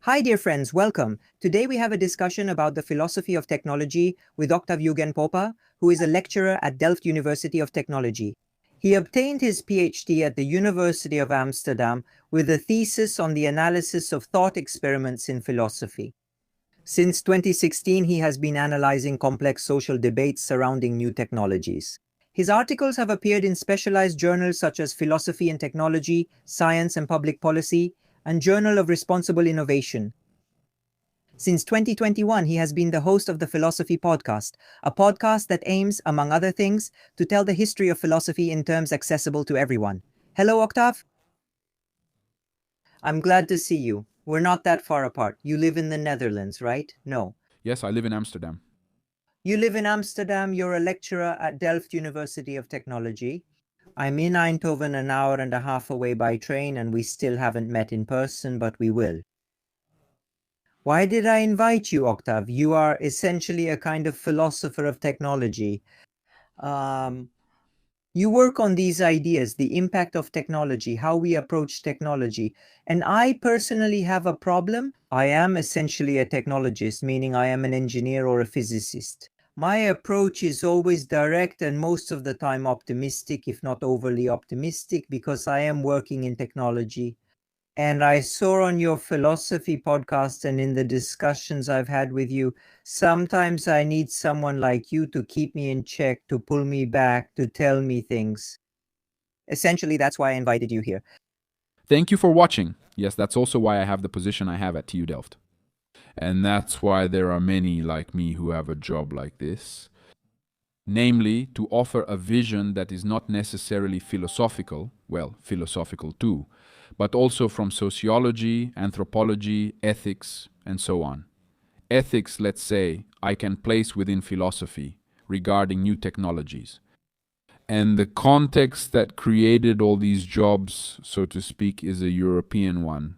Hi, dear friends, welcome. Today we have a discussion about the philosophy of technology with Octav Popa, who is a lecturer at Delft University of Technology. He obtained his PhD at the University of Amsterdam with a thesis on the analysis of thought experiments in philosophy. Since 2016, he has been analyzing complex social debates surrounding new technologies. His articles have appeared in specialized journals such as Philosophy and Technology, Science and Public Policy, and Journal of Responsible Innovation. Since 2021, he has been the host of the Philosophy Podcast, a podcast that aims, among other things, to tell the history of philosophy in terms accessible to everyone. Hello, Octav. I'm glad to see you. We're not that far apart. You live in the Netherlands, right? No. Yes, I live in Amsterdam. You live in Amsterdam. You're a lecturer at Delft University of Technology. I'm in Eindhoven an hour and a half away by train, and we still haven't met in person, but we will. Why did I invite you, Octav? You are essentially a kind of philosopher of technology. Um, you work on these ideas, the impact of technology, how we approach technology. And I personally have a problem. I am essentially a technologist, meaning I am an engineer or a physicist. My approach is always direct and most of the time optimistic, if not overly optimistic, because I am working in technology. And I saw on your philosophy podcast and in the discussions I've had with you, sometimes I need someone like you to keep me in check, to pull me back, to tell me things. Essentially, that's why I invited you here. Thank you for watching. Yes, that's also why I have the position I have at TU Delft. And that's why there are many like me who have a job like this. Namely, to offer a vision that is not necessarily philosophical, well, philosophical too, but also from sociology, anthropology, ethics, and so on. Ethics, let's say, I can place within philosophy regarding new technologies. And the context that created all these jobs, so to speak, is a European one.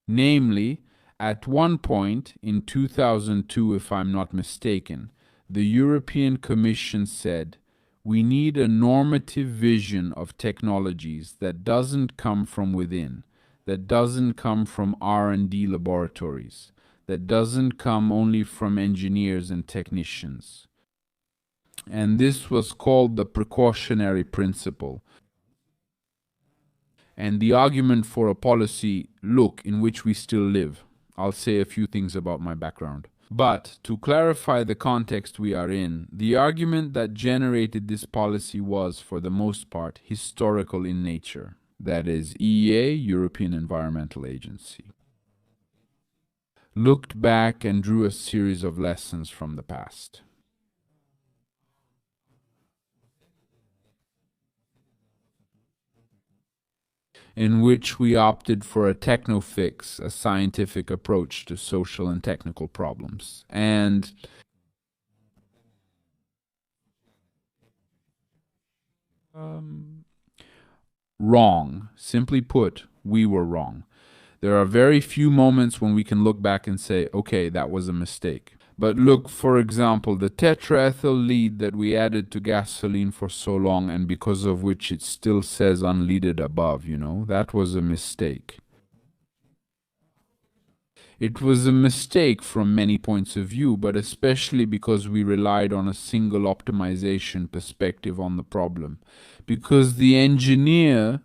Namely, at one point in 2002, if I'm not mistaken, the European Commission said, we need a normative vision of technologies that doesn't come from within, that doesn't come from R&D laboratories, that doesn't come only from engineers and technicians. And this was called the precautionary principle. And the argument for a policy, look, in which we still live. I'll say a few things about my background. But to clarify the context we are in, the argument that generated this policy was, for the most part, historical in nature. That is, EEA, European Environmental Agency, looked back and drew a series of lessons from the past. In which we opted for a techno-fix, a scientific approach to social and technical problems. And wrong. Simply put, we were wrong. There are very few moments when we can look back and say, okay, that was a mistake. But look, for example, the tetraethyl lead that we added to gasoline for so long and because of which it still says unleaded above, that was a mistake. It was a mistake from many points of view, but especially because we relied on a single optimization perspective on the problem. Because the engineer,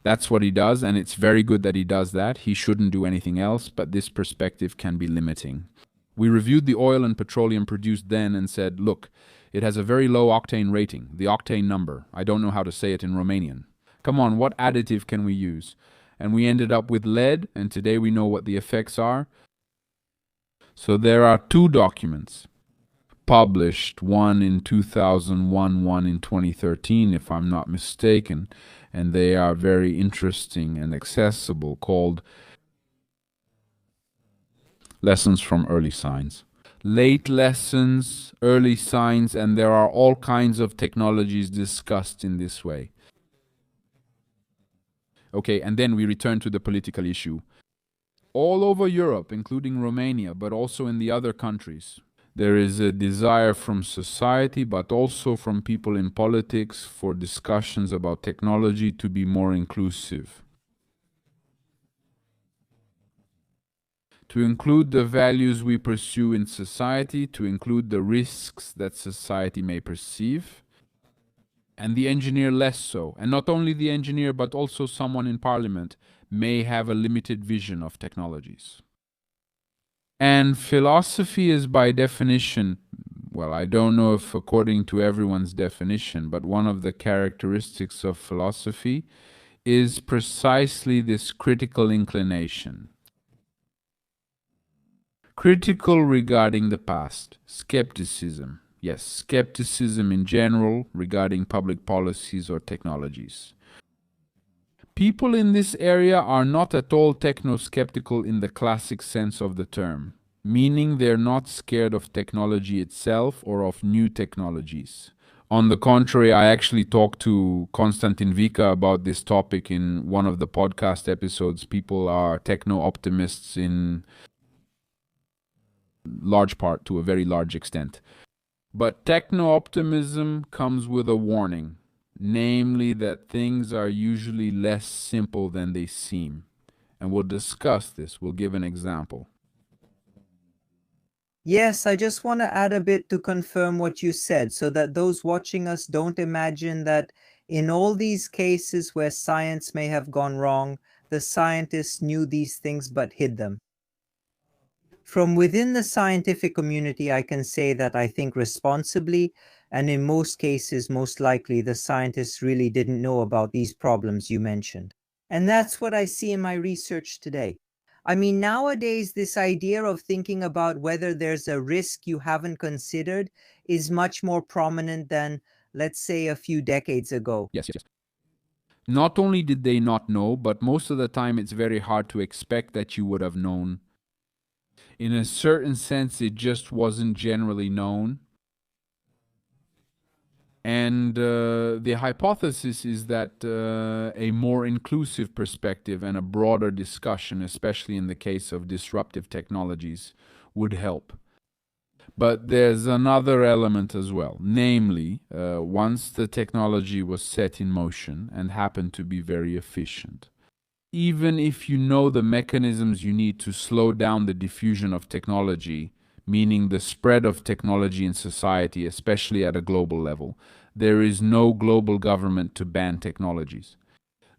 that's what he does, and it's very good that he does that. He shouldn't do anything else, but this perspective can be limiting. We reviewed the oil and petroleum produced then and said, look, it has a very low octane rating, the octane number. I don't know how to say it in Romanian. Come on, what additive can we use? And we ended up with lead, and today we know what the effects are. So there are two documents published, one in 2001, one in 2013, if I'm not mistaken, and they are very interesting and accessible, called Lessons from Early Signs. Late lessons, early signs, and there are all kinds of technologies discussed in this way. Okay, and then we return to the political issue. All over Europe, including Romania, but also in the other countries, There is a desire from society, but also from people in politics, for discussions about technology to be more inclusive, to include the values we pursue in society, to include the risks that society may perceive, and the engineer less so. And not only the engineer, but also someone in parliament may have a limited vision of technologies. And philosophy is by definition, well, I don't know if according to everyone's definition, but one of the characteristics of philosophy is precisely this critical inclination. Critical regarding the past, skepticism. Yes, skepticism in general regarding public policies or technologies. People in this area are not at all techno-skeptical in the classic sense of the term, meaning they're not scared of technology itself or of new technologies. On the contrary, I actually talked to Konstantin Vika about this topic in one of the podcast episodes. People are techno-optimists in large part, to a very large extent. But techno-optimism comes with a warning, namely that things are usually less simple than they seem. And we'll discuss this. We'll give an example. Yes, I just want to add a bit to confirm what you said so that those watching us don't imagine that in all these cases where science may have gone wrong, the scientists knew these things but hid them. From within the scientific community, I can say that I think responsibly, and in most cases, most likely, the scientists really didn't know about these problems you mentioned. And that's what I see in my research today. I mean, nowadays, this idea of thinking about whether there's a risk you haven't considered is much more prominent than, let's say, a few decades ago. Yes, yes, yes. Not only did they not know, but most of the time it's very hard to expect that you would have known. In a certain sense, it just wasn't generally known. And the hypothesis is that a more inclusive perspective and a broader discussion, especially in the case of disruptive technologies, would help. But there's another element as well, namely, once the technology was set in motion and happened to be very efficient, even if you know the mechanisms you need to slow down the diffusion of technology, meaning the spread of technology in society, especially at a global level, there is no global government to ban technologies.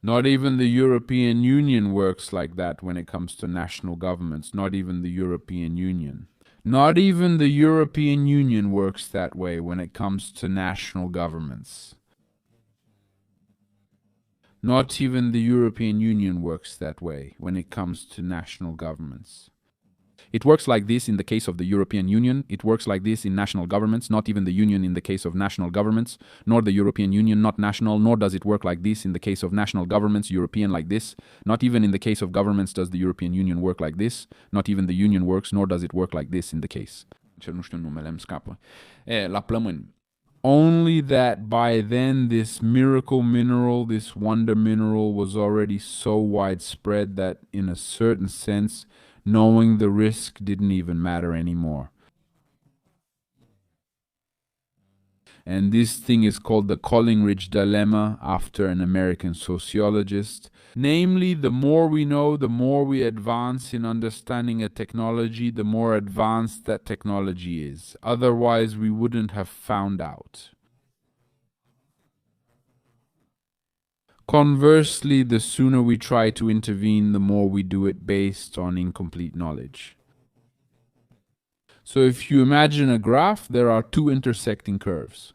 Not even the European Union works like that when it comes to national governments. Not even the European Union. Not even the European Union works that way when it comes to national governments. Not even the European Union works that way when it comes to national governments. It works like this in the case of the European Union. It works like this in national governments, not even the Union in the case of national governments, nor the European Union, not national, nor does it work like this in the case of national governments, European like this. Not even in the case of governments does the European Union work like this. Not even the Union works, nor does it work like this in the case. Nu știu numele, îmi scapă. La plămâni. Only that by then this miracle mineral, this wonder mineral, was already so widespread that in a certain sense, knowing the risk didn't even matter anymore. And this thing is called the Collingridge dilemma after an American sociologist. Namely, the more we know, the more we advance in understanding a technology, the more advanced that technology is. Otherwise, we wouldn't have found out. Conversely, the sooner we try to intervene, the more we do it based on incomplete knowledge. So if you imagine a graph, there are two intersecting curves.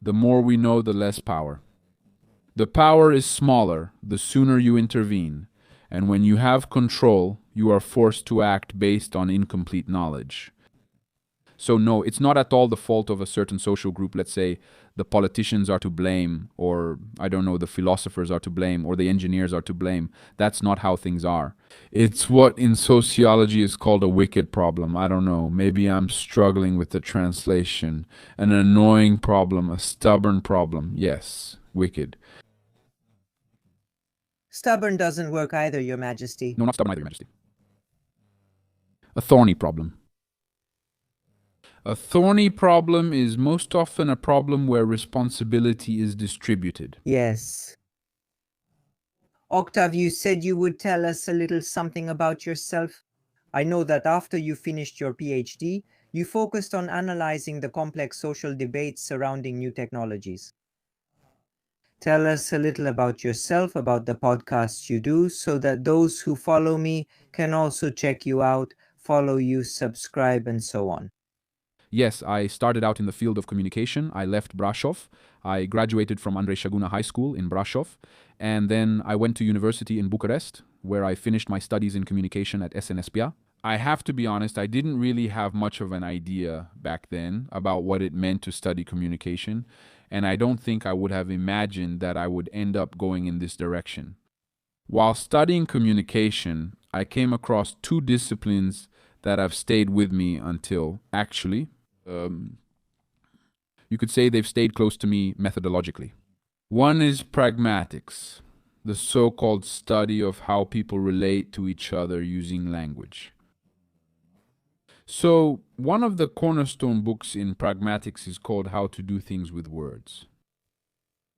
The more we know, the less power. The power is smaller the sooner you intervene, and when you have control, you are forced to act based on incomplete knowledge. So no, it's not at all the fault of a certain social group. Let's say the politicians are to blame, or I don't know, the philosophers are to blame, or the engineers are to blame. That's not how things are. It's what in sociology is called a wicked problem. I don't know, maybe I'm struggling with the translation. An annoying problem, a stubborn problem. Yes, wicked. Stubborn doesn't work either, Your Majesty. No, not stubborn either, Your Majesty. A thorny problem. A thorny problem is most often a problem where responsibility is distributed. Yes. Octav, you said you would tell us a little something about yourself. I know that after you finished your PhD, you focused on analyzing the complex social debates surrounding new technologies. Tell us a little about yourself, about the podcasts you do, so that those who follow me can also check you out, follow you, subscribe, and so on. Yes, I started out in the field of communication. I left Brasov. I graduated from Andrei Shaguna High School in Brasov. And then I went to university in Bucharest, where I finished my studies in communication at SNSPA. I have to be honest, I didn't really have much of an idea back then about what it meant to study communication. And I don't think I would have imagined that I would end up going in this direction. While studying communication, I came across two disciplines that have stayed with me until actually. You could say they've stayed close to me methodologically. One is pragmatics, the so called study of how people relate to each other using language. So, one of the cornerstone books in pragmatics is called How to Do Things with Words.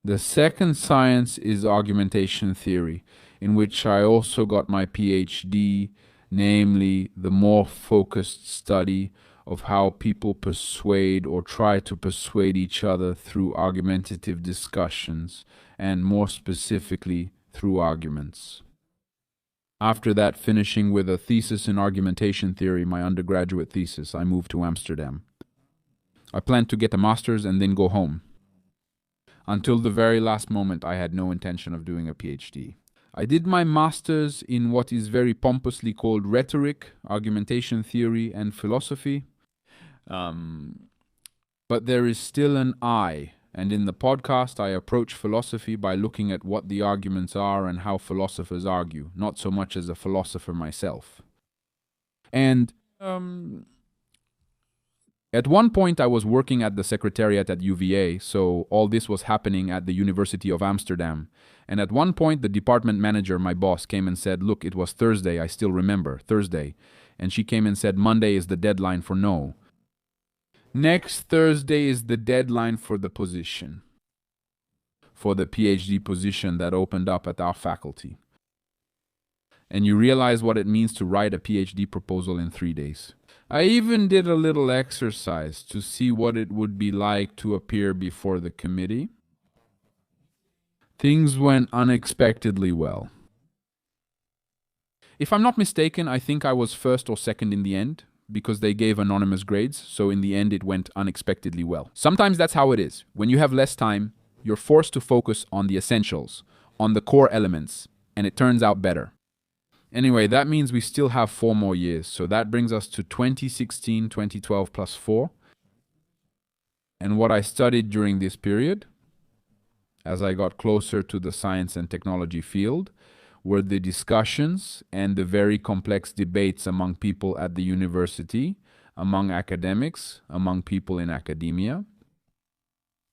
The second science is argumentation theory, in which I also got my PhD, namely the more focused study of how people persuade or try to persuade each other through argumentative discussions, and more specifically, through arguments. After that, finishing with a thesis in argumentation theory, my undergraduate thesis, I moved to Amsterdam. I planned to get a master's and then go home. Until the very last moment, I had no intention of doing a PhD. I did my master's in what is very pompously called rhetoric, argumentation theory, and philosophy. But there is still an I, and in the podcast, I approach philosophy by looking at what the arguments are and how philosophers argue, not so much as a philosopher myself. And at one point, I was working at the secretariat at UVA, so all this was happening at the University of Amsterdam. And at one point, the department manager, my boss, came and said, look, it was Thursday, I still remember, Thursday. And she came and said, Monday is the deadline for no. Next Thursday is the deadline for the position, for the PhD position that opened up at our faculty. And you realize what it means to write a PhD proposal in 3 days. I even did a little exercise to see what it would be like to appear before the committee. Things went unexpectedly well. If I'm not mistaken, I think I was first or second in the end, because they gave anonymous grades, so in the end it went unexpectedly well. Sometimes that's how it is. When you have less time, you're forced to focus on the essentials, on the core elements, and it turns out better. Anyway, that means we still have 4 more years, so that brings us to 2016, 2012 plus 4. And what I studied during this period, as I got closer to the science and technology field, were the discussions and the very complex debates among people at the university, among academics, among people in academia.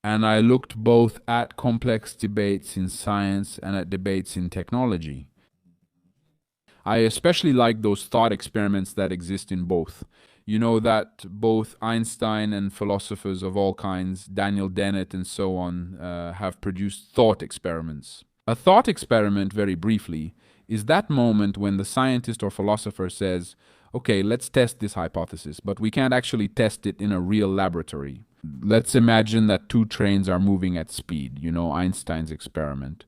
And I looked both at complex debates in science and at debates in technology. I especially like those thought experiments that exist in both. You know that both Einstein and philosophers of all kinds, Daniel Dennett and so on, have produced thought experiments. A thought experiment, very briefly, is that moment when the scientist or philosopher says, okay, let's test this hypothesis, but we can't actually test it in a real laboratory. Let's imagine that 2 trains are moving at speed, Einstein's experiment.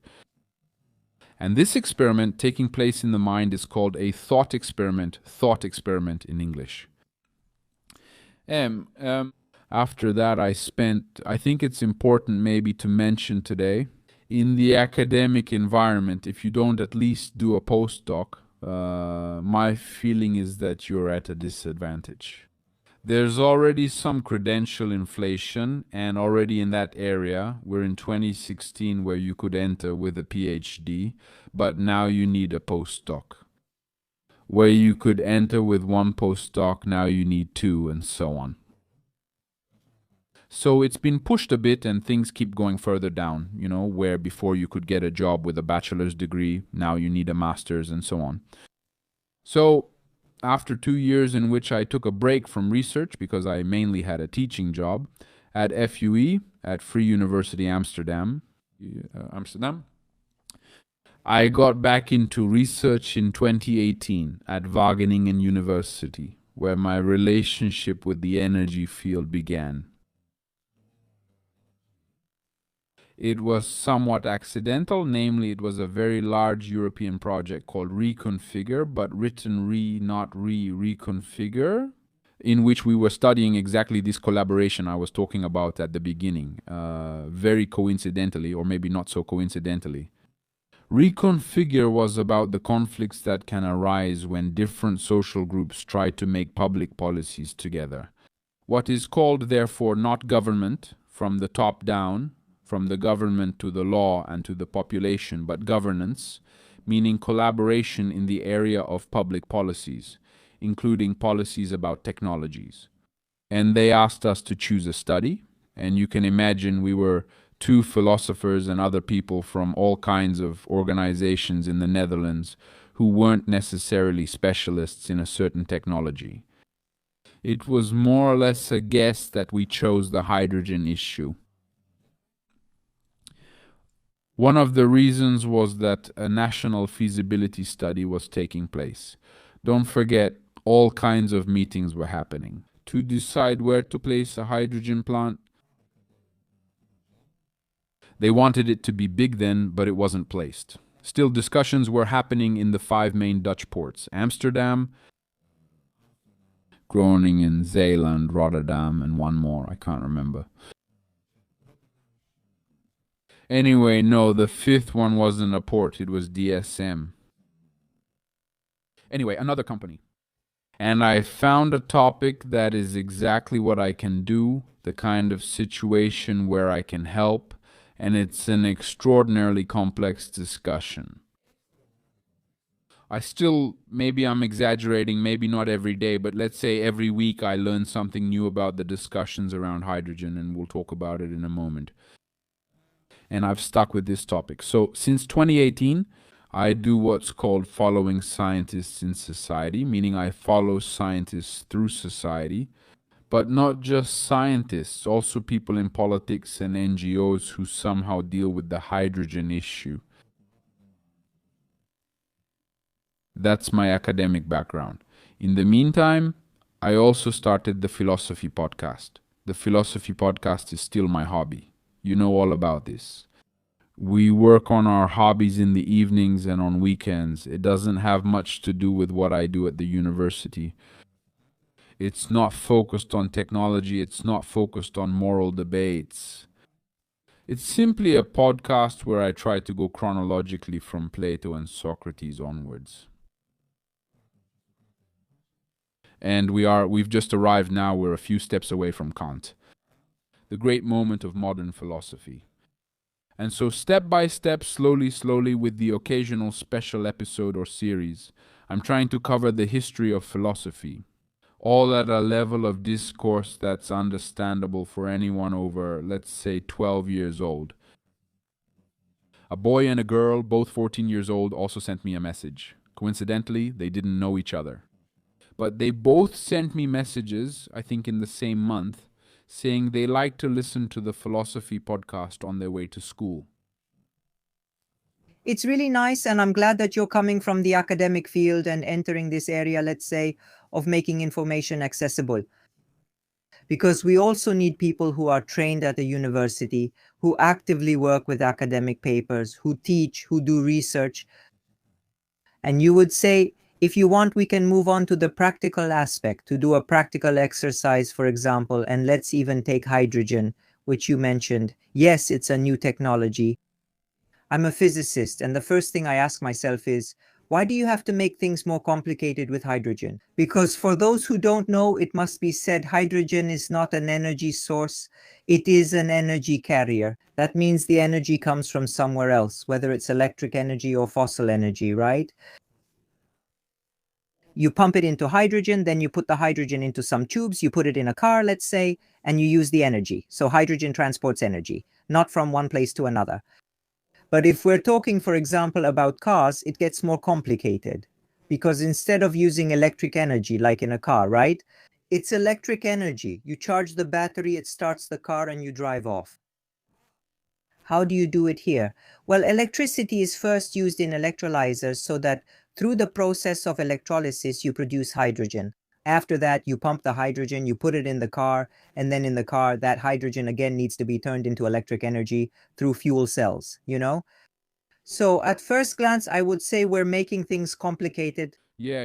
And this experiment taking place in the mind is called a thought experiment in English. After that, I think it's important maybe to mention today, in the academic environment, if you don't at least do a postdoc, my feeling is that you're at a disadvantage. There's already some credential inflation, and already in that area, we're in 2016 where you could enter with a PhD, but now you need a postdoc. Where you could enter with 1 postdoc, now you need 2, and so on. So it's been pushed a bit and things keep going further down, where before you could get a job with a bachelor's degree, now you need a master's and so on. So After 2 years in which I took a break from research because I mainly had a teaching job at FUE, at Free University Amsterdam, I got back into research in 2018 at Wageningen University, where my relationship with the energy field began. It was somewhat accidental, namely, it was a very large European project called Reconfigure, but written not reconfigure, in which we were studying exactly this collaboration I was talking about at the beginning, very coincidentally, or maybe not so coincidentally. Reconfigure was about the conflicts that can arise when different social groups try to make public policies together. What is called, therefore, not government, from the top down, from the government to the law and to the population, but governance, meaning collaboration in the area of public policies, including policies about technologies. And they asked us to choose a study, and you can imagine we were two philosophers and other people from all kinds of organizations in the Netherlands who weren't necessarily specialists in a certain technology. It was more or less a guess that we chose the hydrogen issue. One of the reasons was that a national feasibility study was taking place. Don't forget, all kinds of meetings were happening to decide where to place a hydrogen plant. They wanted it to be big then, but it wasn't placed. Still, discussions were happening in the 5 main Dutch ports: Amsterdam, Groningen, Zeeland, Rotterdam, and one more, I can't remember. Anyway, no, the fifth one wasn't a port, it was DSM. Anyway, another company. And I found a topic that is exactly what I can do, the kind of situation where I can help, and it's an extraordinarily complex discussion. Maybe I'm exaggerating, maybe not every day, but let's say every week I learn something new about the discussions around hydrogen, and we'll talk about it in a moment. And I've stuck with this topic. So since 2018, I do what's called following scientists in society, meaning I follow scientists through society, but not just scientists, also people in politics and NGOs who somehow deal with the hydrogen issue. That's my academic background. In the meantime, I also started the philosophy podcast. The philosophy podcast is still my hobby. You know all about this. We work on our hobbies in the evenings and on weekends. It doesn't have much to do with what I do at the university. It's not focused on technology. It's not focused on moral debates. It's simply a podcast where I try to go chronologically from Plato and Socrates onwards. And we've just arrived now, we're a few steps away from Kant, the great moment of modern philosophy. And so step by step, slowly, with the occasional special episode or series, I'm trying to cover the history of philosophy, all at a level of discourse that's understandable for anyone over, let's say, 12 years old. A boy and a girl, both 14 years old, also sent me a message. Coincidentally, they didn't know each other. But they both sent me messages, I think in the same month, saying they like to listen to the philosophy podcast on their way to school. It's really nice, and I'm glad that you're coming from the academic field and entering this area, let's say, of making information accessible. Because we also need people who are trained at a university, who actively work with academic papers, who teach, who do research. And you would say, if you want, we can move on to the practical aspect, to do a practical exercise, for example, and let's even take hydrogen, which you mentioned. Yes, it's a new technology. I'm a physicist, and the first thing I ask myself is, why do you have to make things more complicated with hydrogen? Because for those who don't know, it must be said hydrogen is not an energy source. It is an energy carrier. That means the energy comes from somewhere else, whether it's electric energy or fossil energy, right? You pump it into hydrogen, then you put the hydrogen into some tubes, you put it in a car, let's say, and you use the energy. So hydrogen transports energy, not from one place to another. But if we're talking, for example, about cars, it gets more complicated. because instead of using electric energy like in a car, right? It's electric energy. You charge the battery, it starts the car, and you drive off. How do you do it here? Well, electricity is first used in electrolyzers so that through the process of electrolysis, you produce hydrogen. After that, you pump the hydrogen, you put it in the car, and then in the car, that hydrogen again needs to be turned into electric energy through fuel cells, you know? So at first glance, I would say we're making things complicated. Yeah.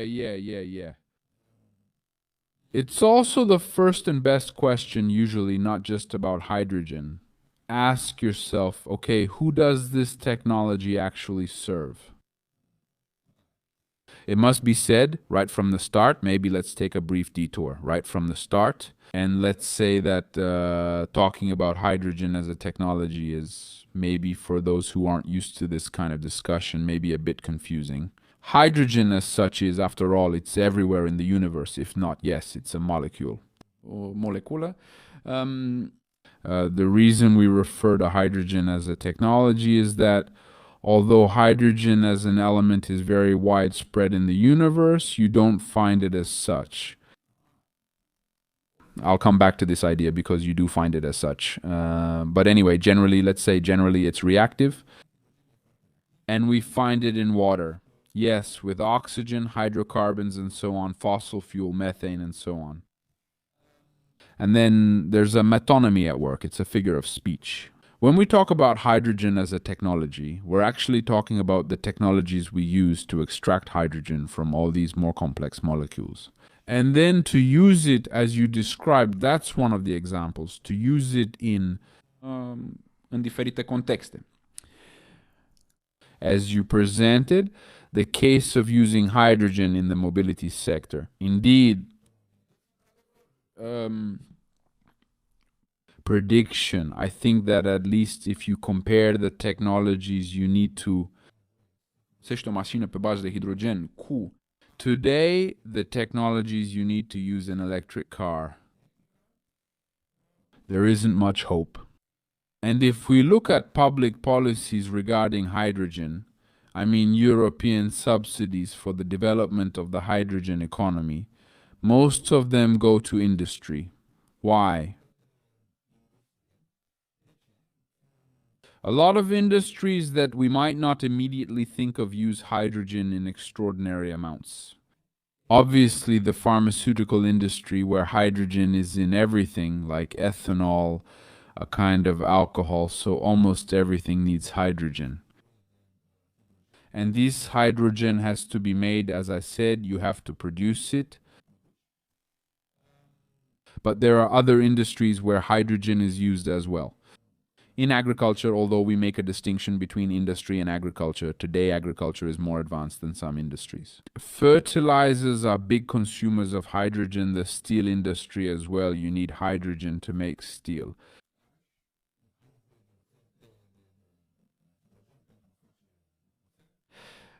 It's also the first and best question, usually, not just about hydrogen. Ask yourself, okay, who does this technology actually serve? It must be said right from the start. Maybe let's take a brief detour right from the start. And let's say that talking about hydrogen as a technology is maybe for those who aren't used to this kind of discussion, maybe a bit confusing. Hydrogen as such is, after all, it's everywhere in the universe. If not, yes, it's a molecule. Or molecule. The reason we refer to hydrogen as a technology is that although hydrogen as an element is very widespread in the universe, you don't find it as such. I'll come back to this idea because you do find it as such. But anyway, let's say generally it's reactive. And we find it in water. Yes, with oxygen, hydrocarbons, and so on, fossil fuel, methane, and so on. And then there's a metonymy at work. It's a figure of speech. When we talk about hydrogen as a technology, we're actually talking about the technologies we use to extract hydrogen from all these more complex molecules. And then to use it as you described, that's one of the examples, to use it in diferite contexte. As you presented, the case of using hydrogen in the mobility sector. Indeed, prediction. I think that at least if you compare the technologies you need to today, the technologies you need to use an electric car, there isn't much hope. And if we look at public policies regarding hydrogen, I mean European subsidies for the development of the hydrogen economy, most of them go to industry. Why? A lot of industries that we might not immediately think of use hydrogen in extraordinary amounts. Obviously, the pharmaceutical industry, where hydrogen is in everything, like ethanol, a kind of alcohol, so almost everything needs hydrogen. And this hydrogen has to be made, as I said, you have to produce it. But there are other industries where hydrogen is used as well. In agriculture, although we make a distinction between industry and agriculture, today agriculture is more advanced than some industries. Fertilizers are big consumers of hydrogen, the steel industry as well. You need hydrogen to make steel.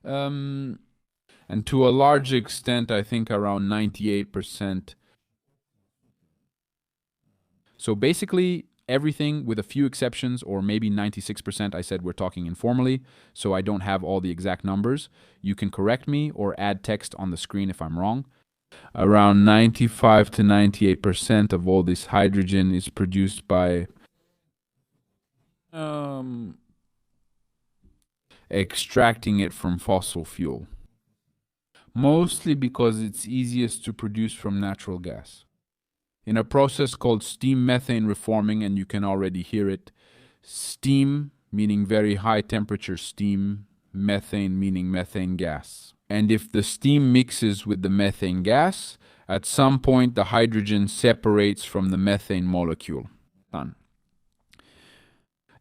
And to a large extent, I think around 98%. So basically, everything with a few exceptions, or maybe 96%, I said we're talking informally, so I don't have all the exact numbers. You can correct me or add text on the screen if I'm wrong. Around 95 to 98% of all this hydrogen is produced by extracting it from fossil fuel. Mostly because it's easiest to produce from natural gas. In a process called steam methane reforming, and you can already hear it. Steam, meaning very high temperature steam, methane, meaning methane gas. And if the steam mixes with the methane gas, at some point the hydrogen separates from the methane molecule. Done.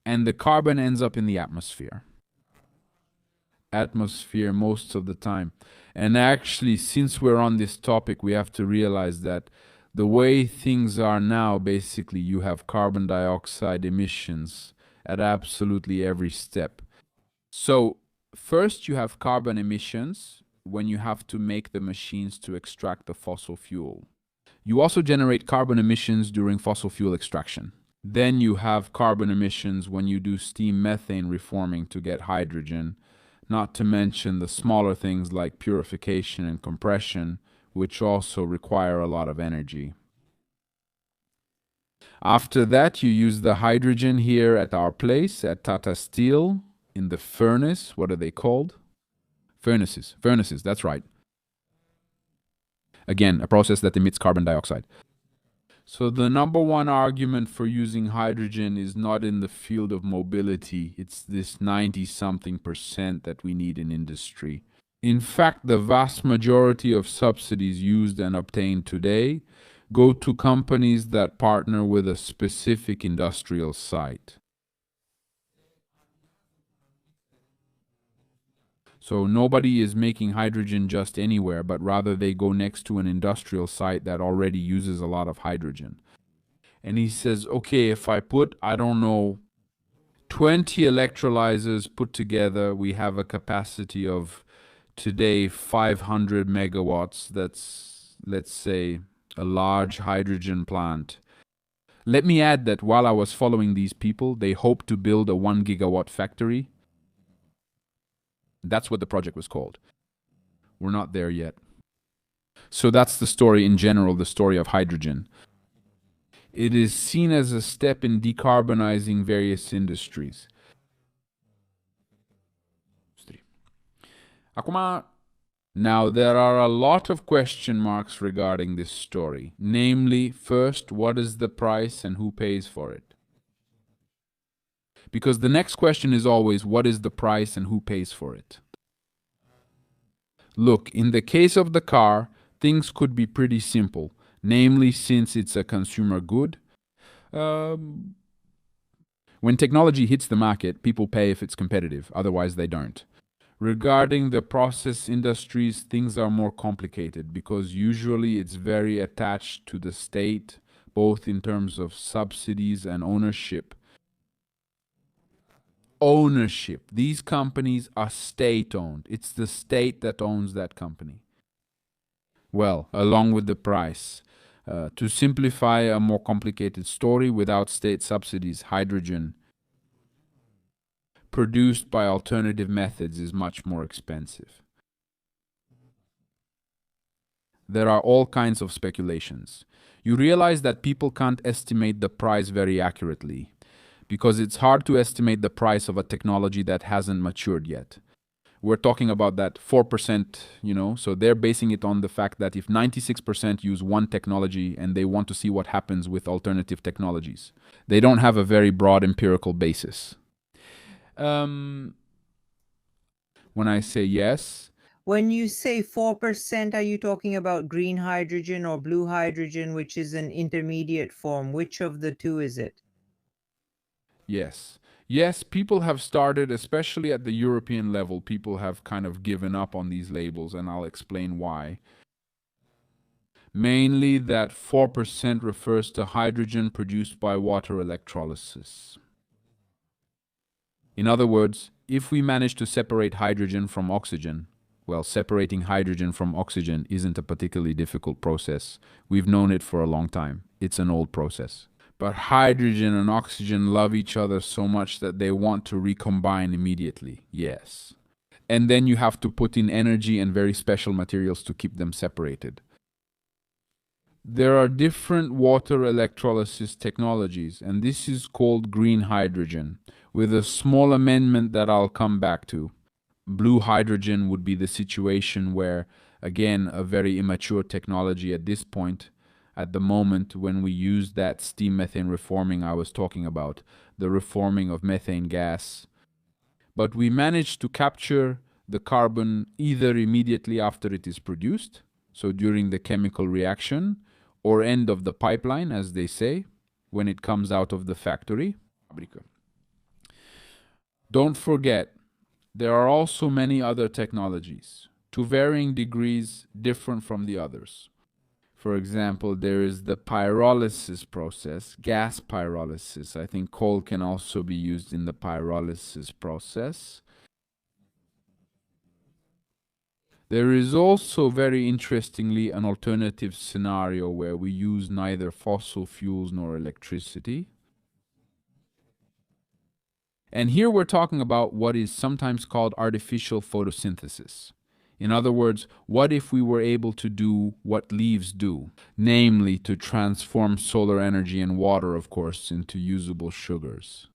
And the carbon ends up in the atmosphere. Atmosphere most of the time. And actually, since we're on this topic, we have to realize that the way things are now, basically, you have carbon dioxide emissions at absolutely every step. So, first you have carbon emissions when you have to make the machines to extract the fossil fuel. You also generate carbon emissions during fossil fuel extraction. Then you have carbon emissions when you do steam methane reforming to get hydrogen. not to mention the smaller things like purification and compression, which also require a lot of energy. After that, you use the hydrogen here at our place, at Tata Steel, in the furnace. What are they called? Furnaces. Furnaces, that's right. Again, a process that emits carbon dioxide. So the number one argument for using hydrogen is not in the field of mobility. It's this 90-something% that we need in industry. In fact, the vast majority of subsidies used and obtained today go to companies that partner with a specific industrial site. So nobody is making hydrogen just anywhere, but rather they go next to an industrial site that already uses a lot of hydrogen. And he says, okay, if I put, I don't know, 20 electrolyzers put together, we have a capacity of today 500 megawatts. That's, let's say, a large hydrogen plant. Let me add that while I was following these people, they hope to build a 1 gigawatt factory. That's what the project was called. We're not there yet. So that's the story in general, the story of hydrogen. It is seen as a step in decarbonizing various industries. Acum, now there are a lot of question marks regarding this story. Namely, first, what is the price and who pays for it? Because the next question is always, what is the price and who pays for it? Look, in the case of the car, things could be pretty simple. Namely, since it's a consumer good, when technology hits the market, people pay if it's competitive, otherwise they don't. Regarding the process industries, things are more complicated because usually it's very attached to the state, both in terms of subsidies and ownership. Ownership. These companies are state-owned. It's the state that owns that company. Well, along with the price. To simplify a more complicated story, without state subsidies, hydrogen produced by alternative methods is much more expensive. There are all kinds of speculations. You realize that people can't estimate the price very accurately because it's hard to estimate the price of a technology that hasn't matured yet. We're talking about that 4%, so they're basing it on the fact that if 96% use one technology and they want to see what happens with alternative technologies, they don't have a very broad empirical basis. When I say yes, When you say 4%, are you talking about green hydrogen or blue hydrogen, which is an intermediate form? Which of the two is it? yes. Yes, people have started, especially at the European level, people have kind of given up on these labels, and I'll explain why. Mainly that 4% refers to hydrogen produced by water electrolysis. In other words, if we manage to separate hydrogen from oxygen, well, separating hydrogen from oxygen isn't a particularly difficult process. We've known it for a long time. It's an old process. But hydrogen and oxygen love each other so much that they want to recombine immediately. Yes. And then you have to put in energy and very special materials to keep them separated. There are different water electrolysis technologies, and this is called green hydrogen, with a small amendment that I'll come back to. Blue hydrogen would be the situation where, again, a very immature technology at this point, at the moment when we use that steam methane reforming I was talking about, the reforming of methane gas. But we managed to capture the carbon either immediately after it is produced, so during the chemical reaction, or end of the pipeline, as they say, when it comes out of the factory. Don't forget, there are also many other technologies, to varying degrees different from the others. For example, there is the pyrolysis process, gas pyrolysis. I think coal can also be used in the pyrolysis process. There is also, very interestingly, an alternative scenario where we use neither fossil fuels nor electricity. And here we're talking about what is sometimes called artificial photosynthesis. In other words, what if we were able to do what leaves do, namely to transform solar energy and water, of course, into usable sugars?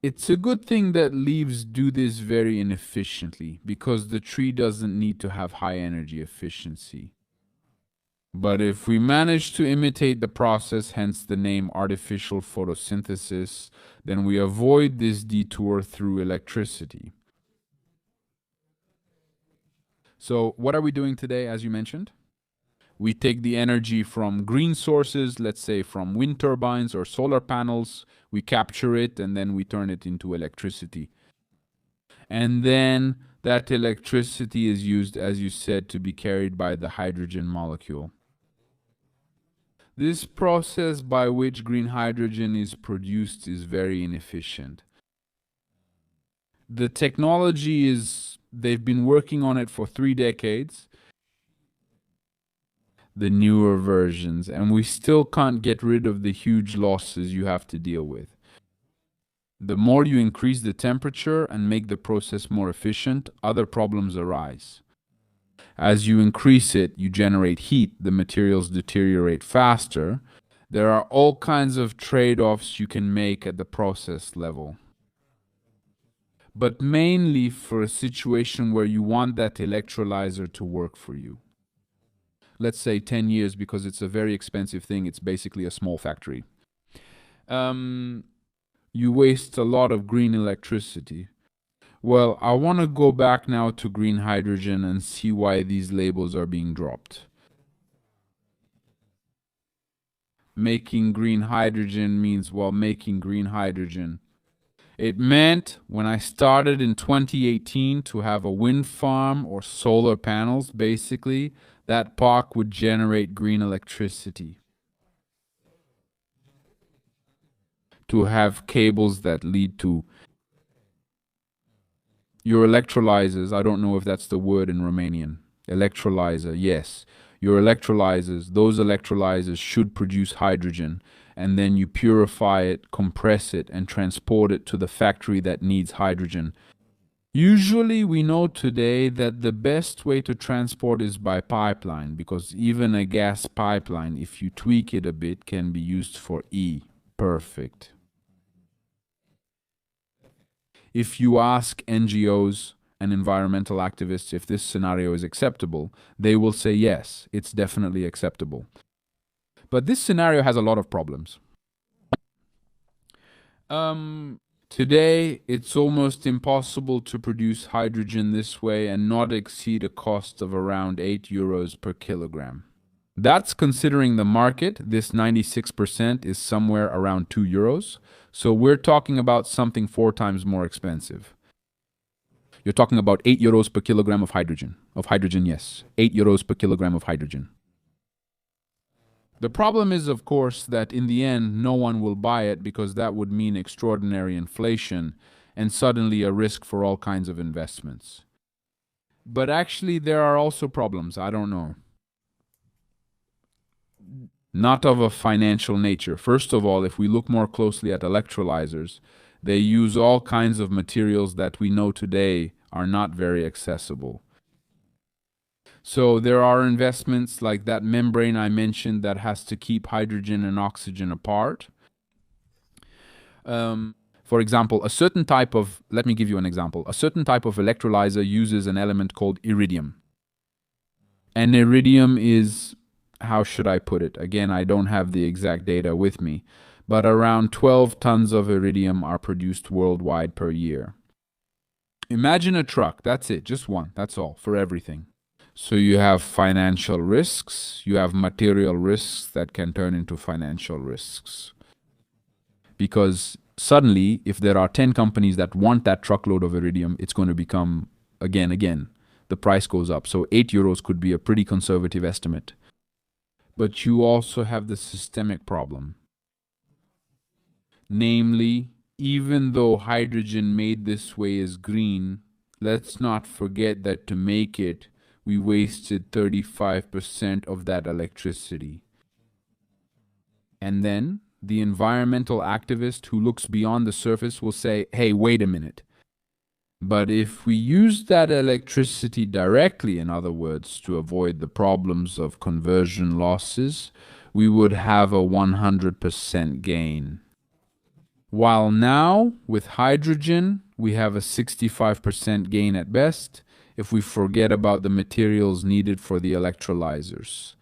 It's a good thing that leaves do this very inefficiently because the tree doesn't need to have high energy efficiency. But if we manage to imitate the process, hence the name artificial photosynthesis, then we avoid this detour through electricity. So, what are we doing today, as you mentioned? We take the energy from green sources, let's say from wind turbines or solar panels, we capture it and then we turn it into electricity. And then that electricity is used, as you said, to be carried by the hydrogen molecule. This process by which green hydrogen is produced is very inefficient. The technology they've been working on it for 3 decades, the newer versions, and we still can't get rid of the huge losses you have to deal with. The more you increase the temperature and make the process more efficient, other problems arise. As you increase it, you generate heat, the materials deteriorate faster. There are all kinds of trade-offs you can make at the process level. But mainly for a situation where you want that electrolyzer to work for you. Let's say 10 years because it's a very expensive thing. It's basically a small factory. You waste a lot of green electricity. Well, I want to go back now to green hydrogen and see why these labels are being dropped. Making green hydrogen means, well, making green hydrogen. It meant when I started in 2018 to have a wind farm or solar panels, basically, that park would generate green electricity. To have cables that lead to your electrolyzers. I don't know if that's the word in Romanian. Electrolyzer, yes. Your electrolyzers, those electrolyzers should produce hydrogen, and then you purify it, compress it, and transport it to the factory that needs hydrogen. Usually, we know today that the best way to transport is by pipeline, because even a gas pipeline, if you tweak it a bit, can be used for E. Perfect. If you ask NGOs and environmental activists if this scenario is acceptable, they will say yes, it's definitely acceptable. But this scenario has a lot of problems. Today, it's almost impossible to produce hydrogen this way and not exceed a cost of around 8 euros per kilogram. That's considering the market. This 96% is somewhere around 2 euros. So we're talking about something 4 times more expensive. You're talking about 8 euros per kilogram of hydrogen. Of hydrogen, yes. 8 euros per kilogram of hydrogen. The problem is, of course, that in the end, no one will buy it because that would mean extraordinary inflation and suddenly a risk for all kinds of investments. But actually, there are also problems. I don't know. Not of a financial nature. First of all, if we look more closely at electrolyzers, they use all kinds of materials that we know today are not very accessible. So there are investments like that membrane I mentioned that has to keep hydrogen and oxygen apart. For example, let me give you an example. A certain type of electrolyzer uses an element called iridium. And iridium is, how should I put it? Again, I don't have the exact data with me, but around 12 tons of iridium are produced worldwide per year. Imagine a truck, that's it, just one, that's all, for everything. So you have financial risks, you have material risks that can turn into financial risks. Because suddenly, if there are 10 companies that want that truckload of iridium, it's going to become, again, the price goes up. So 8 euros could be a pretty conservative estimate. But you also have the systemic problem. Namely, even though hydrogen made this way is green, let's not forget that to make it, we wasted 35% of that electricity. And then The environmental activist who looks beyond the surface will say, hey, wait a minute. But if we use that electricity directly, in other words, to avoid the problems of conversion losses, we would have a 100% gain. While now, with hydrogen, we have a 65% gain at best if we forget about the materials needed for the electrolyzers.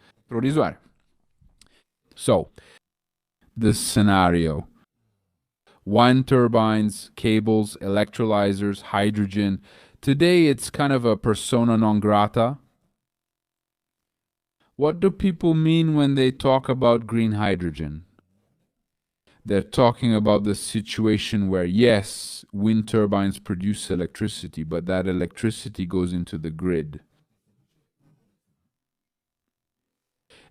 So, the scenario: wind turbines, cables, electrolyzers, hydrogen. Today it's kind of a persona non grata. What do people mean when they talk about green hydrogen? They're talking about the situation where, yes, wind turbines produce electricity, but that electricity goes into the grid.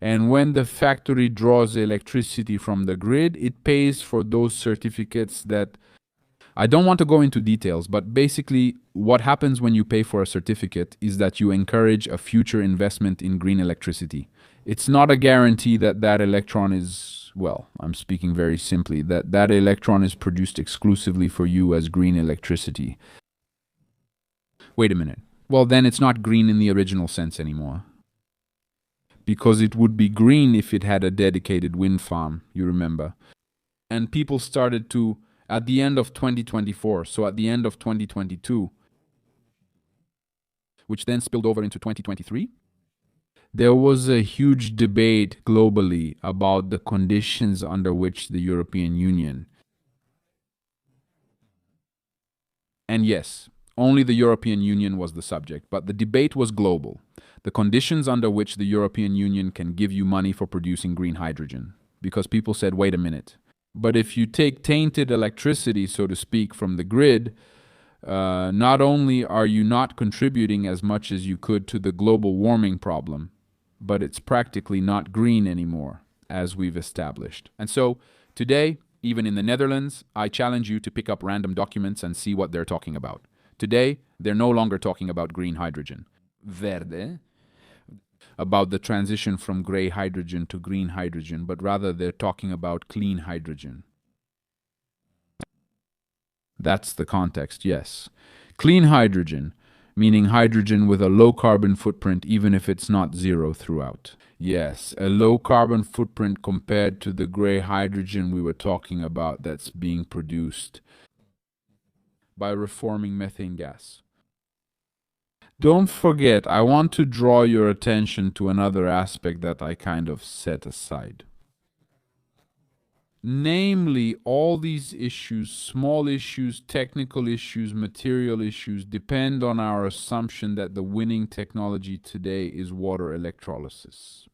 And when the factory draws electricity from the grid, it pays for those certificates that I don't want to go into details, but basically what happens when you pay for a certificate is that you encourage a future investment in green electricity. It's not a guarantee that that electron is, well, I'm speaking very simply, that that electron is produced exclusively for you as green electricity. Wait a minute. Well, then it's not green in the original sense anymore. Because it would be green if it had a dedicated wind farm, you remember. And people started to, at the end of 2024, so at the end of 2022, which then spilled over into 2023, there was a huge debate globally about the conditions under which the European Union, and yes, only the European Union was the subject, but the debate was global. The conditions under which the European Union can give you money for producing green hydrogen. Because people said, wait a minute. But if you take tainted electricity, so to speak, from the grid, not only are you not contributing as much as you could to the global warming problem, but it's practically not green anymore, as we've established. And so, today, even in the Netherlands, I challenge you to pick up random documents and see what they're talking about. Today, they're no longer talking about green hydrogen. Verde. About the transition from gray hydrogen to green hydrogen, but rather they're talking about clean hydrogen. That's the context, yes. Clean hydrogen, meaning hydrogen with a low carbon footprint even if it's not zero throughout. Yes, a low carbon footprint compared to the gray hydrogen we were talking about that's being produced by reforming methane gas. Don't forget, I want to draw your attention to another aspect that I kind of set aside. Namely, all these issues, small issues, technical issues, material issues, depend on our assumption that the winning technology today is water electrolysis.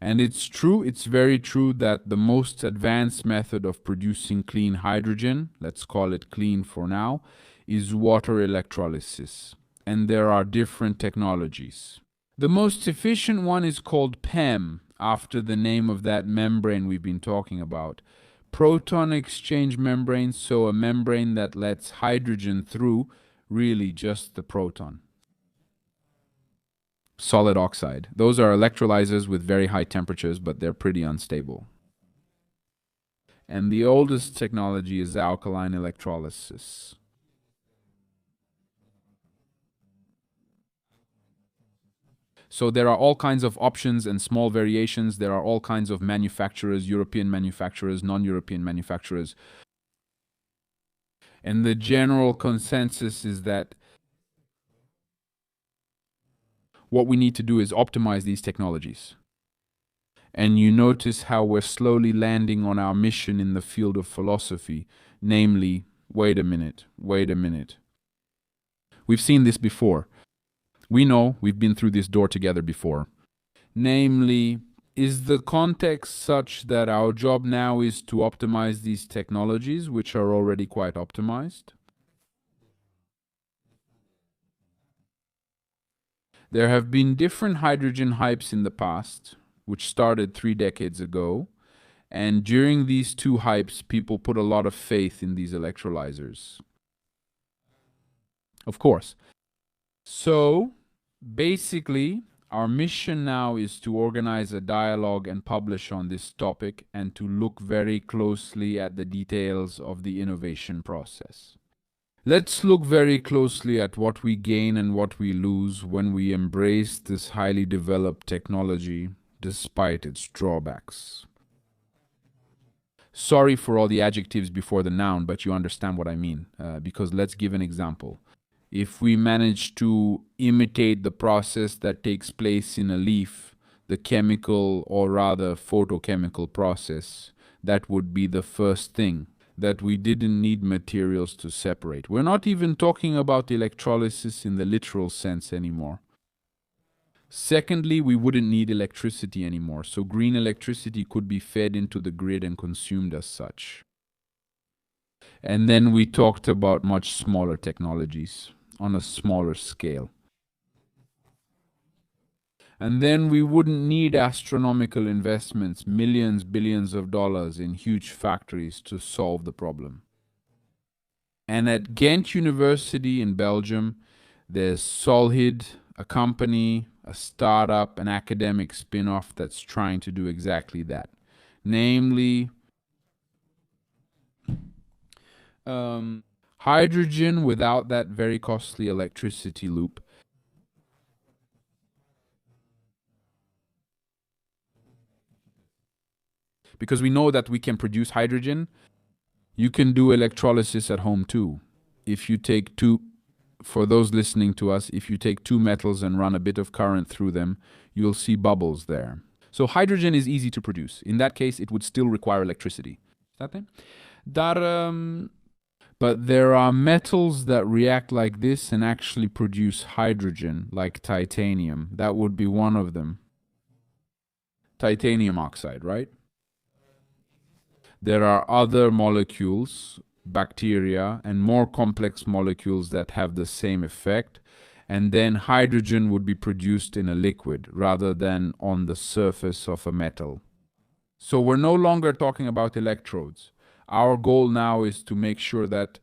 And it's true, it's very true that the most advanced method of producing clean hydrogen, let's call it clean for now, is water electrolysis. And there are different technologies. The most efficient one is called PEM, after the name of that membrane we've been talking about. Proton exchange membrane, so a membrane that lets hydrogen through, really just the proton. Solid oxide. Those are electrolyzers with very high temperatures, but they're pretty unstable. And the oldest technology is alkaline electrolysis. So there are all kinds of options and small variations. There are all kinds of manufacturers, European manufacturers, non-European manufacturers. And the general consensus is that what we need to do is optimize these technologies. And you notice how we're slowly landing on our mission in the field of philosophy, namely, wait a minute. We've seen this before. We know we've been through this door together before. Namely, is the context such that our job now is to optimize these technologies, which are already quite optimized? There have been different hydrogen hypes in the past, which started 3 decades ago, and during these 2 hypes, people put a lot of faith in these electrolyzers. Of course. So, basically, Our mission now is to organize a dialogue and publish on this topic and to look very closely at the details of the innovation process. Let's look very closely at what we gain and what we lose when we embrace this highly developed technology despite its drawbacks. Sorry for all the adjectives before the noun, but you understand what I mean. Because let's give an example. If we manage to imitate the process that takes place in a leaf, the chemical or rather photochemical process, that would be the first thing that we didn't need materials to separate. We're not even talking about electrolysis in the literal sense anymore. Secondly, we wouldn't need electricity anymore, so green electricity could be fed into the grid and consumed as such. And then we talked about much smaller technologies on a smaller scale. And then we wouldn't need astronomical investments, millions, billions of dollars in huge factories to solve the problem. And at Ghent University in Belgium, there's Solid, a company, a startup, an academic spin-off that's trying to do exactly that. Namely, hydrogen without that very costly electricity loop. Because we know that we can produce hydrogen, you can do electrolysis at home too. If you take for those listening to us, if you take two metals and run a bit of current through them, you'll see bubbles there. So hydrogen is easy to produce. In that case, it would still require electricity. But there are metals that react like this and actually produce hydrogen, like titanium. That would be one of them. Titanium oxide, right? There are other molecules, bacteria, and more complex molecules that have the same effect. And then hydrogen would be produced in a liquid rather than on the surface of a metal. So we're no longer talking about electrodes. Our goal now is to make sure that,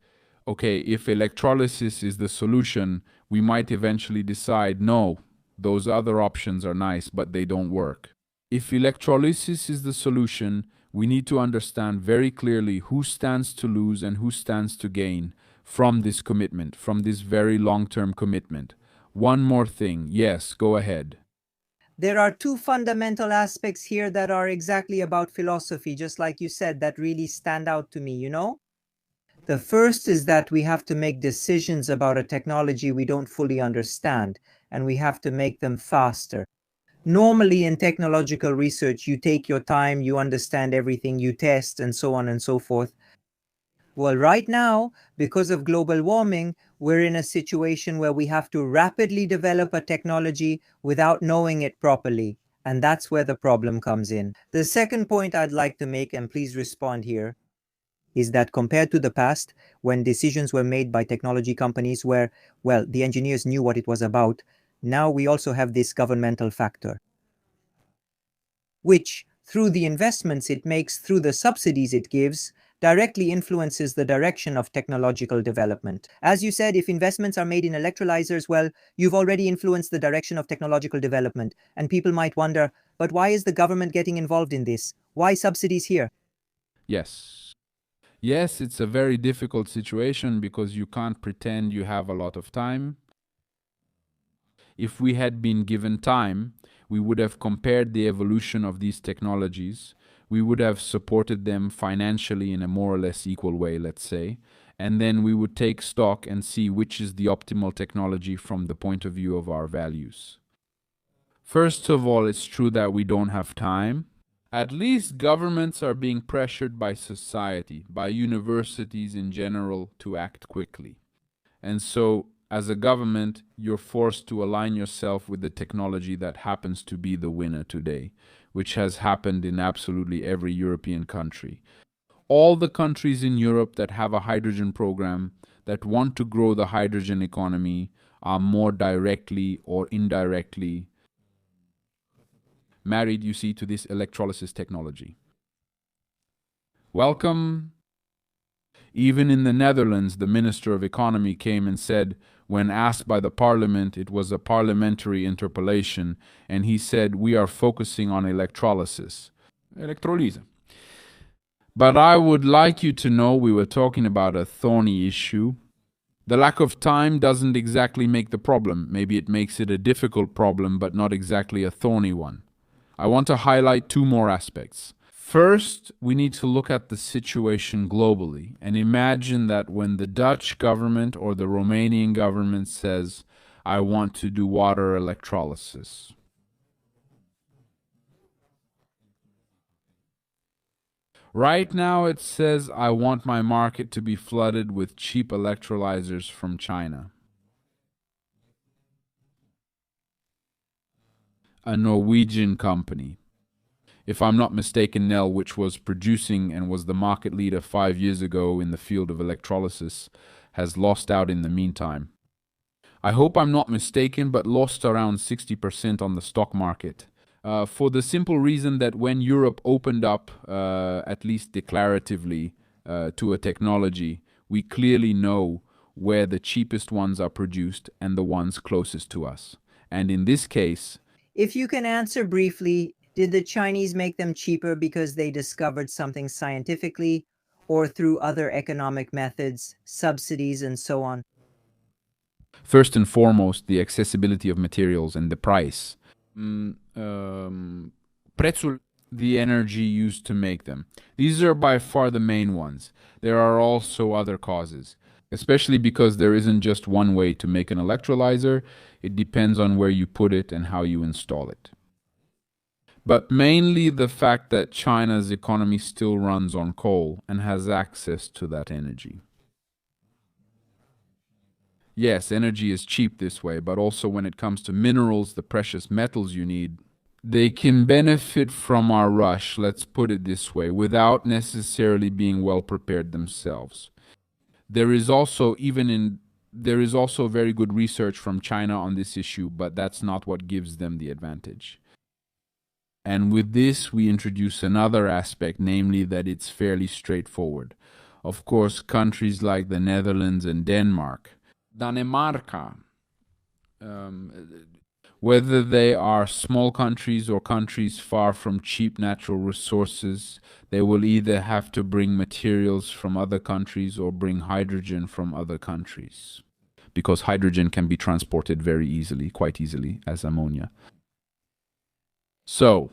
okay, if electrolysis is the solution, we might eventually decide, no, those other options are nice, but they don't work. If electrolysis is the solution, we need to understand very clearly who stands to lose and who stands to gain from this commitment, from this very long-term commitment. One more thing. Yes, go ahead. There are two fundamental aspects here that are exactly about philosophy, just like you said, that really stand out to me, you know? The first is that we have to make decisions about a technology we don't fully understand, and we have to make them faster. Normally in technological research, you take your time, you understand everything, you test, and so on and so forth. Well, right now, because of global warming, we're in a situation where we have to rapidly develop a technology without knowing it properly. And that's where the problem comes in. The second point I'd like to make, and please respond here, is that compared to the past, when decisions were made by technology companies where, well, the engineers knew what it was about, now we also have this governmental factor, which, through the investments it makes, through the subsidies it gives, directly influences the direction of technological development. As you said, if investments are made in electrolyzers, well, you've already influenced the direction of technological development. And people might wonder, but why is the government getting involved in this? Why subsidies here? Yes. Yes, it's a very difficult situation because you can't pretend you have a lot of time. If we had been given time, we would have compared the evolution of these technologies. We would have supported them financially in a more or less equal way, let's say. And then we would take stock and see which is the optimal technology from the point of view of our values. First of all, it's true that we don't have time. At least governments are being pressured by society, by universities in general, to act quickly. And so, as a government, you're forced to align yourself with the technology that happens to be the winner today, which has happened in absolutely every European country. All the countries in Europe that have a hydrogen program, that want to grow the hydrogen economy, are more directly or indirectly married, you see, to this electrolysis technology. Welcome. Even in the Netherlands, the Minister of Economy came and said, when asked by the parliament, it was a parliamentary interpellation, and he said, we are focusing on electrolysis. Electrolyse. But I would like you to know we were talking about a thorny issue. The lack of time doesn't exactly make the problem. Maybe it makes it a difficult problem, but not exactly a thorny one. I want to highlight two more aspects. First, we need to look at the situation globally and imagine that when the Dutch government or the Romanian government says, I want to do water electrolysis. Right now it says, I want my market to be flooded with cheap electrolyzers from China. A Norwegian company, if I'm not mistaken, Nell, which was producing and was the market leader 5 years ago in the field of electrolysis, has lost out in the meantime. I hope I'm not mistaken, but lost around 60% on the stock market. For the simple reason that when Europe opened up, at least declaratively, to a technology, we clearly know where the cheapest ones are produced and the ones closest to us. And in this case, If you can answer briefly, did the Chinese make them cheaper because they discovered something scientifically or through other economic methods, subsidies, and so on? first and foremost, the accessibility of materials and the price. Prețul, the energy used to make them. These are by far the main ones. There are also other causes, especially because there isn't just one way to make an electrolyzer. It depends on where you put it and how you install it. But mainly the fact that China's economy still runs on coal and has access to that energy. Yes, energy is cheap this way, but also when it comes to minerals, the precious metals you need, they can benefit from our rush, let's put it this way, without necessarily being well prepared themselves. There is also very good research from China on this issue, but that's not what gives them the advantage. And with this, we introduce another aspect, namely that it's fairly straightforward. Of course, countries like the Netherlands and Denmark, Danemarca, whether they are small countries or countries far from cheap natural resources, they will either have to bring materials from other countries or bring hydrogen from other countries. Because hydrogen can be transported very easily, quite easily, as ammonia. So,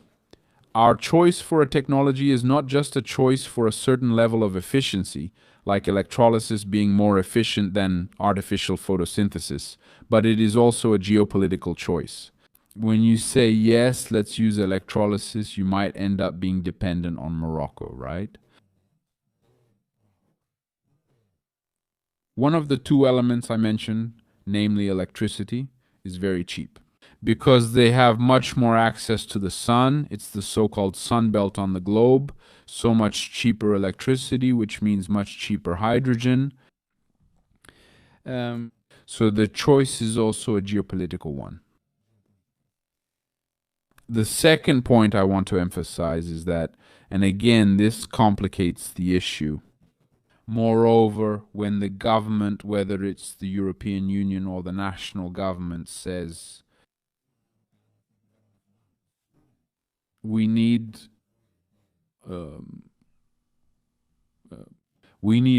our choice for a technology is not just a choice for a certain level of efficiency, like electrolysis being more efficient than artificial photosynthesis, but it is also a geopolitical choice. When you say, yes, let's use electrolysis, you might end up being dependent on Morocco, right? One of the two elements I mentioned, namely electricity, is very cheap. Because they have much more access to the sun, it's the so-called sun belt on the globe, so much cheaper electricity, which means much cheaper hydrogen. So the choice is also a geopolitical one. The second point I want to emphasize is that, and again, this complicates the issue. Moreover, when the government, whether it's the European Union or the national government, says we need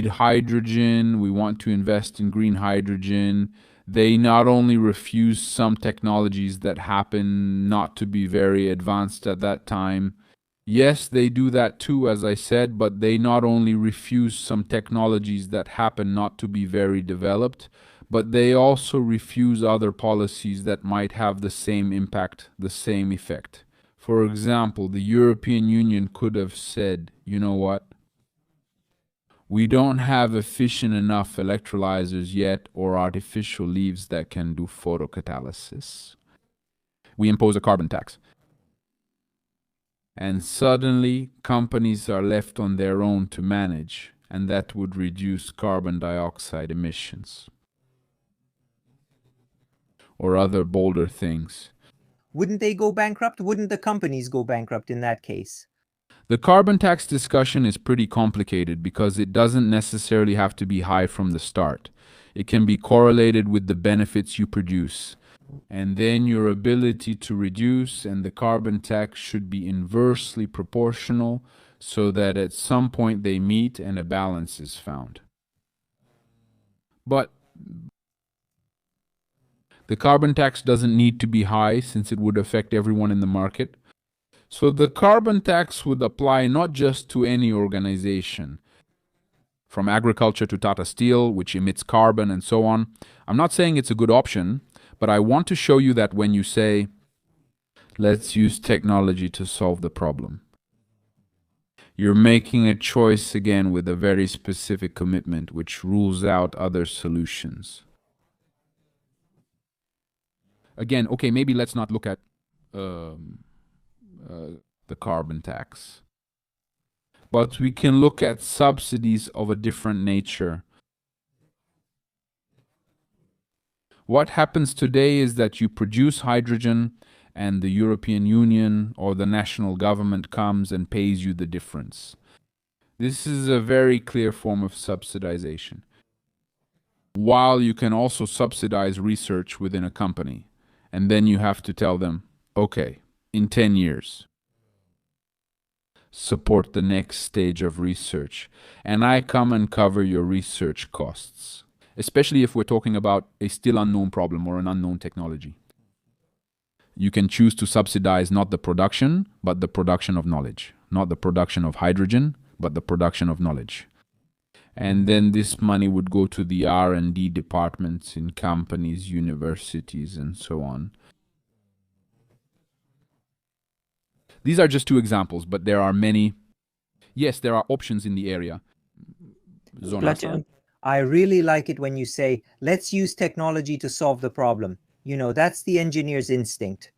hydrogen, we want to invest in green hydrogen, they not only refuse some technologies that happen not to be very advanced at that time. Yes, they do that too, as I said, but they not only refuse some technologies that happen not to be very developed, but they also refuse other policies that might have the same impact, the same effect. For example, the European Union could have said, you know what? We don't have efficient enough electrolyzers yet or artificial leaves that can do photocatalysis. We impose a carbon tax. And suddenly, companies are left on their own to manage, and that would reduce carbon dioxide emissions. Or other bolder things. Wouldn't they go bankrupt? Wouldn't the companies go bankrupt in that case? The carbon tax discussion is pretty complicated because it doesn't necessarily have to be high from the start. It can be correlated with the benefits you produce, and then your ability to reduce, and the carbon tax should be inversely proportional so that at some point they meet and a balance is found. But the carbon tax doesn't need to be high since it would affect everyone in the market. So the carbon tax would apply not just to any organization, from agriculture to Tata Steel, which emits carbon and so on. I'm not saying it's a good option, but I want to show you that when you say, let's use technology to solve the problem, you're making a choice again with a very specific commitment, which rules out other solutions. Again, okay, maybe let's not look at the carbon tax, but we can look at subsidies of a different nature. What happens today is that you produce hydrogen and the European Union or the national government comes and pays you the difference. This is a very clear form of subsidization. While you can also subsidize research within a company, and then you have to tell them, okay, in 10 years, support the next stage of research, and I come and cover your research costs, especially if we're talking about a still unknown problem or an unknown technology. You can choose to subsidize not the production, but the production of knowledge, not the production of hydrogen, but the production of knowledge. And then this money would go to the R&D departments in companies, universities, and so on. These are just two examples, but there are many. Yes, there are options in the area. Zonasa? I really like it when you say, let's use technology to solve the problem. That's the engineer's instinct.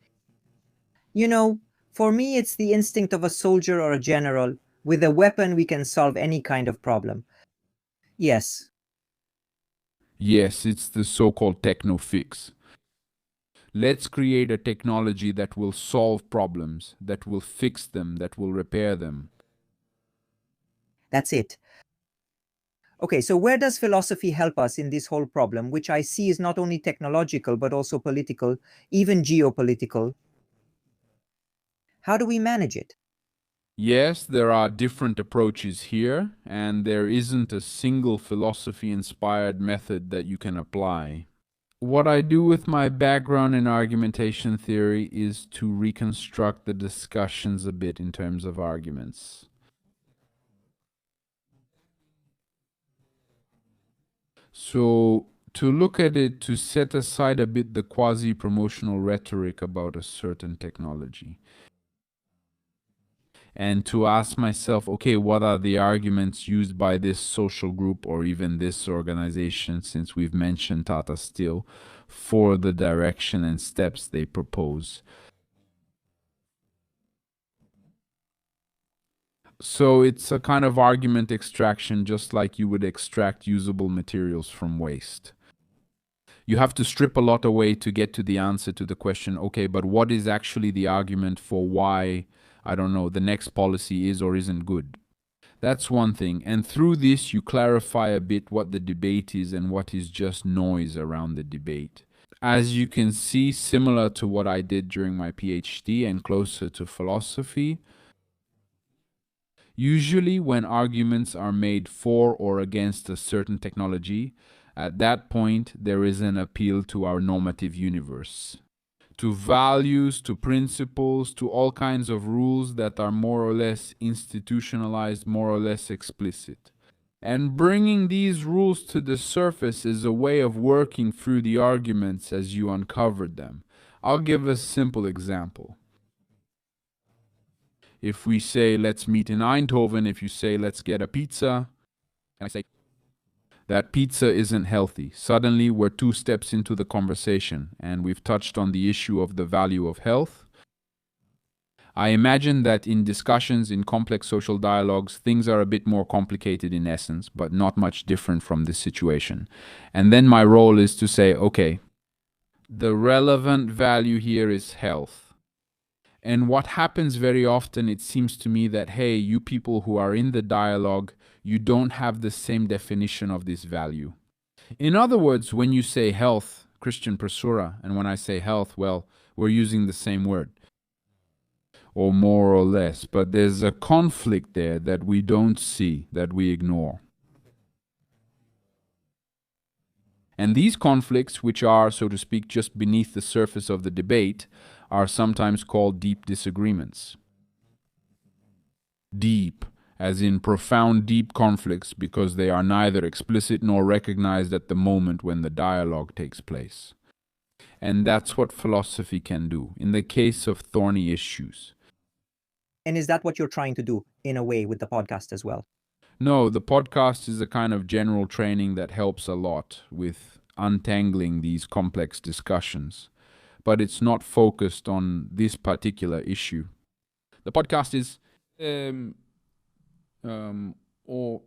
For me, it's the instinct of a soldier or a general. With a weapon, we can solve any kind of problem. Yes. Yes, it's the so-called techno fix. Let's create a technology that will solve problems, that will fix them, that will repair them. That's it. Okay, so where does philosophy help us in this whole problem, which I see is not only technological, but also political, even geopolitical? How do we manage it? Yes, there are different approaches here, and there isn't a single philosophy-inspired method that you can apply. What I do with my background in argumentation theory is to reconstruct the discussions a bit in terms of arguments. So, to look at it, to set aside a bit the quasi-promotional rhetoric about a certain technology, and to ask myself, okay, what are the arguments used by this social group or even this organization, since we've mentioned Tata Steel, for the direction and steps they propose. So it's a kind of argument extraction, just like you would extract usable materials from waste. You have to strip a lot away to get to the answer to the question, okay, but what is actually the argument for why, I don't know, the next policy is or isn't good? That's one thing. And through this, you clarify a bit what the debate is and what is just noise around the debate. As you can see, similar to what I did during my PhD and closer to philosophy, usually when arguments are made for or against a certain technology, at that point there is an appeal to our normative universe, to values, to principles, to all kinds of rules that are more or less institutionalized, more or less explicit. And bringing these rules to the surface is a way of working through the arguments as you uncovered them. I'll give a simple example. If we say, let's meet in Eindhoven, if you say, let's get a pizza, and I say, that pizza isn't healthy. Suddenly, we're 2 steps into the conversation, and we've touched on the issue of the value of health. I imagine that in discussions, in complex social dialogues, things are a bit more complicated in essence, but not much different from this situation. And then my role is to say, okay, the relevant value here is health. And what happens very often, it seems to me that, hey, you people who are in the dialogue, you don't have the same definition of this value. In other words, when you say health, Christian Prasura, and when I say health, well, we're using the same word, or more or less, but there's a conflict there that we don't see, that we ignore. And these conflicts, which are, so to speak, just beneath the surface of the debate, are sometimes called deep disagreements. Deep, as in profound, deep conflicts, because they are neither explicit nor recognized at the moment when the dialogue takes place. And that's what philosophy can do in the case of thorny issues. And is that what you're trying to do, in a way, with the podcast as well? No, the podcast is a kind of general training that helps a lot with untangling these complex discussions, but it's not focused on this particular issue. The podcast is, or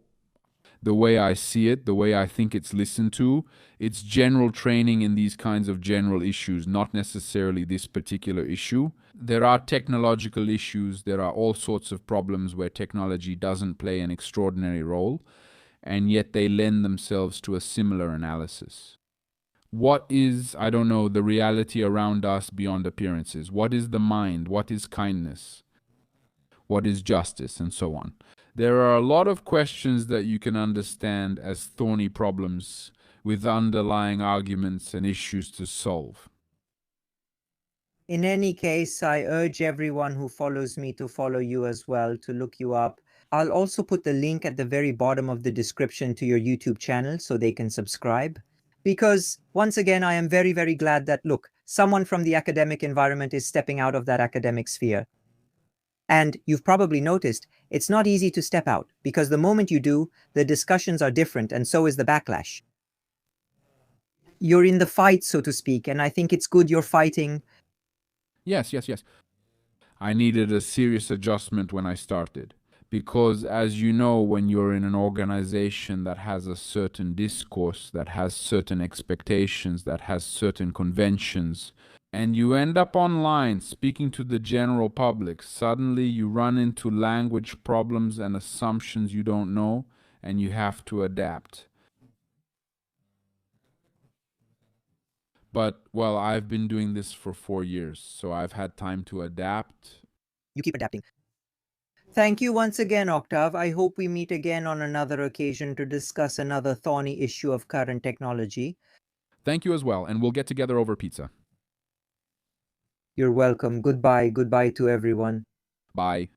the way I see it, the way I think it's listened to, it's general training in these kinds of general issues, not necessarily this particular issue. There are technological issues, there are all sorts of problems where technology doesn't play an extraordinary role, and yet they lend themselves to a similar analysis. What is, I don't know, the reality around us beyond appearances? What is the mind? What is kindness? What is justice? And so on. There are a lot of questions that you can understand as thorny problems with underlying arguments and issues to solve. In any case, I urge everyone who follows me to follow you as well, to look you up. I'll also put the link at the very bottom of the description to your YouTube channel so they can subscribe. Because once again, I am very, very glad that, look, someone from the academic environment is stepping out of that academic sphere. And you've probably noticed it's not easy to step out, because the moment you do, the discussions are different and so is the backlash. You're in the fight, so to speak, and I think it's good you're fighting. Yes. I needed a serious adjustment when I started. Because, as you know, when you're in an organization that has a certain discourse, that has certain expectations, that has certain conventions, and you end up online speaking to the general public, suddenly you run into language problems and assumptions you don't know, and you have to adapt. But, well, I've been doing this for 4 years, so I've had time to adapt. You keep adapting. Thank you once again, Octav. I hope we meet again on another occasion to discuss another thorny issue of current technology. Thank you as well, and we'll get together over pizza. You're welcome. Goodbye. Goodbye to everyone. Bye.